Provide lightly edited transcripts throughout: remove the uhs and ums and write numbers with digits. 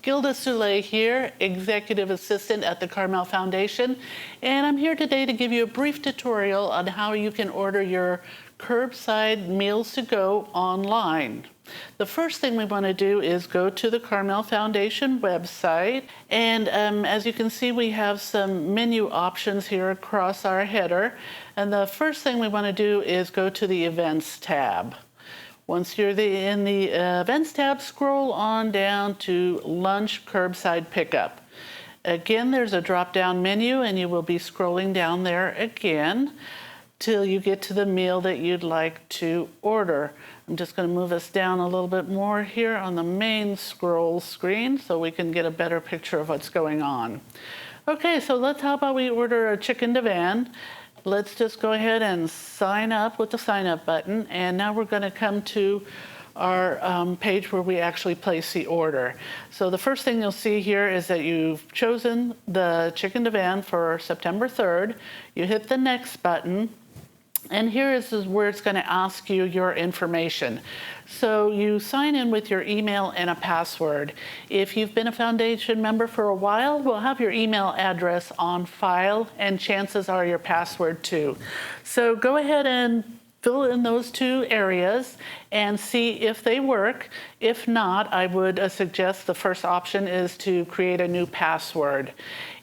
Gilda Soule here, Executive Assistant at the Carmel Foundation, and I'm here today to give you a brief tutorial on how you can order your curbside meals to go online. The first thing we want to do is go to the Carmel Foundation website, and as you can see, we have some menu options here across our header, and the first thing we want to do is go to the Events tab. Once you're in the Events tab, scroll on down to Lunch Curbside Pickup. Again, there's a drop-down menu, and you will be scrolling down there again till you get to the meal that you'd like to order. I'm just going to move us down a little bit more here on the main scroll screen so we can get a better picture of what's going on. Okay, so how about we order a chicken divan. Let's just go ahead and sign up with the sign up button, and now we're going to come to our page where we actually place the order. So the first thing you'll see here is that you've chosen the chicken divan for September 3rd. You hit the next button, and here is where it's going to ask you your information. So you sign in with your email and a password. If you've been a foundation member for a while, we'll have your email address on file, and chances are your password too. So go ahead and fill in those two areas and see if they work. If not, I would suggest the first option is to create a new password.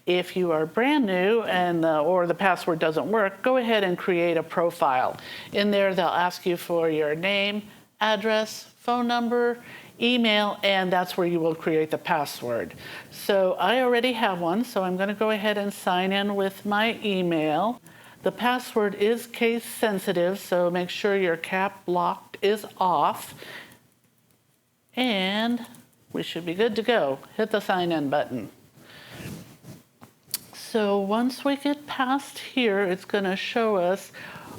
If you are brand new and or the password doesn't work, go ahead and create a profile. In there, they'll ask you for your name, address, phone number, email, and that's where you will create the password. So I already have one, so I'm going to go ahead and sign in with my email. The password is case sensitive, so make sure your cap lock is off, and we should be good to go. Hit the sign in button. So once we get past here, it's going to show us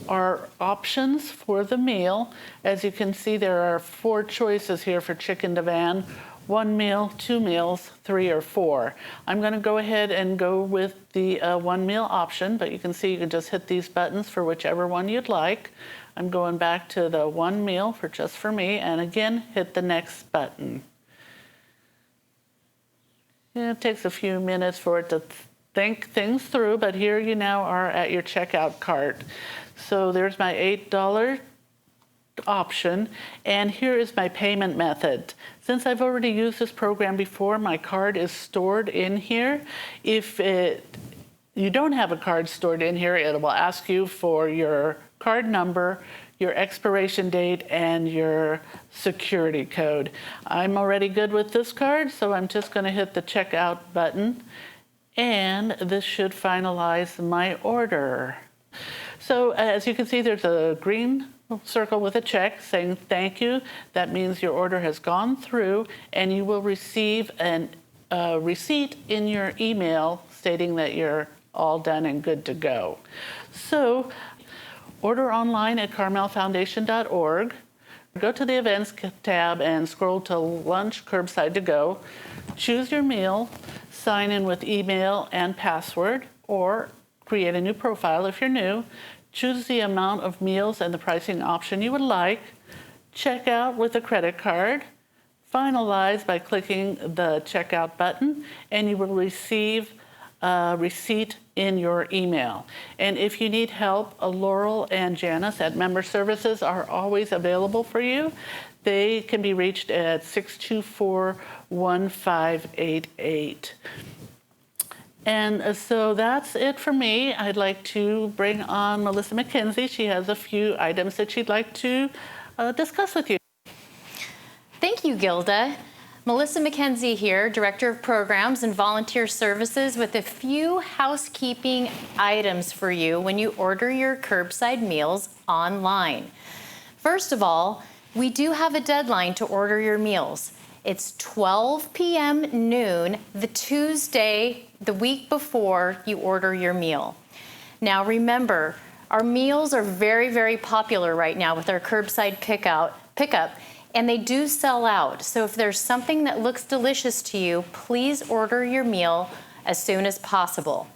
our options for the meal. As you can see, there are 4 choices here for chicken divan: 1 meal, 2 meals, 3 or 4. I'm going to go ahead and go with the 1 meal option, but you can see you can just hit these buttons for whichever one you'd like. I'm going back to the 1 meal for just for me, and again, hit the next button. Yeah, it takes a few minutes for it to think things through, but here you now are at your checkout cart. So there's my $8 option, and here is my payment method. Since I've already used this program before, my card is stored in here. If you don't have a card stored in here, it will ask you for your card number, your expiration date, and your security code. I'm already good with this card, so I'm just going to hit the checkout button, and this should finalize my order. So as you can see, there's a green circle with a check saying thank you. That means your order has gone through, and you will receive a receipt in your email stating that you're all done and good to go. So order online at carmelfoundation.org. Go to the Events tab and scroll to Lunch Curbside To Go. Choose your meal, sign in with email and password, or create a new profile if you're new. Choose the amount of meals and the pricing option you would like. Check out with a credit card. Finalize by clicking the checkout button, and you will receive a receipt in your email. And if you need help, Laurel and Janice at Member Services are always available for you. They can be reached at 624-1588. And so that's it for me. I'd like to bring on Melissa McKenzie. She has a few items that she'd like to discuss with you. Thank you, Gilda. Melissa McKenzie here, Director of Programs and Volunteer Services, with a few housekeeping items for you when you order your curbside meals online. First of all, we do have a deadline to order your meals. It's 12 p.m. noon, the Tuesday, the week before you order your meal. Now remember, our meals are very, very popular right now with our curbside pickup, and they do sell out. So if there's something that looks delicious to you, please order your meal as soon as possible.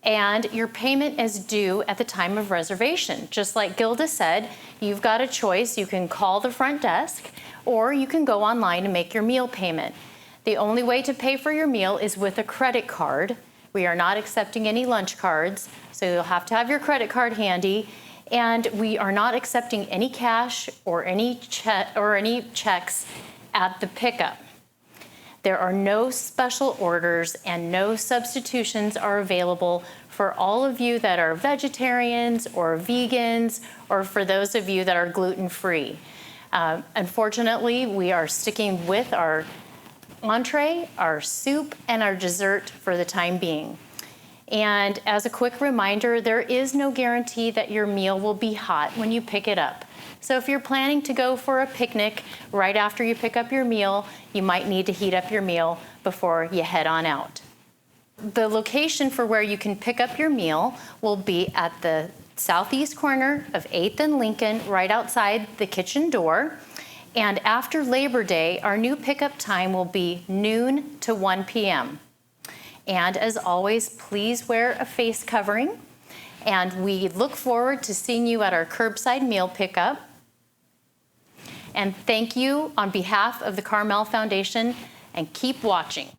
And your payment is due at the time of reservation. Just like Gilda said, you've got a choice. You can call the front desk, or you can go online and make your meal payment. The only way to pay for your meal is with a credit card. We are not accepting any lunch cards, so you'll have to have your credit card handy. And we are not accepting any cash or any checks at the pickup. There are no special orders and no substitutions are available for all of you that are vegetarians or vegans, or for those of you that are gluten-free. Unfortunately, we are sticking with our entree, our soup, and our dessert for the time being. And as a quick reminder, there is no guarantee that your meal will be hot when you pick it up. So if you're planning to go for a picnic right after you pick up your meal, you might need to heat up your meal before you head on out. The location for where you can pick up your meal will be at the southeast corner of 8th and Lincoln, right outside the kitchen door. And after Labor Day, our new pickup time will be noon to 1 p.m. And as always, please wear a face covering. And we look forward to seeing you at our curbside meal pickup. And thank you on behalf of the Carmel Foundation, and keep watching.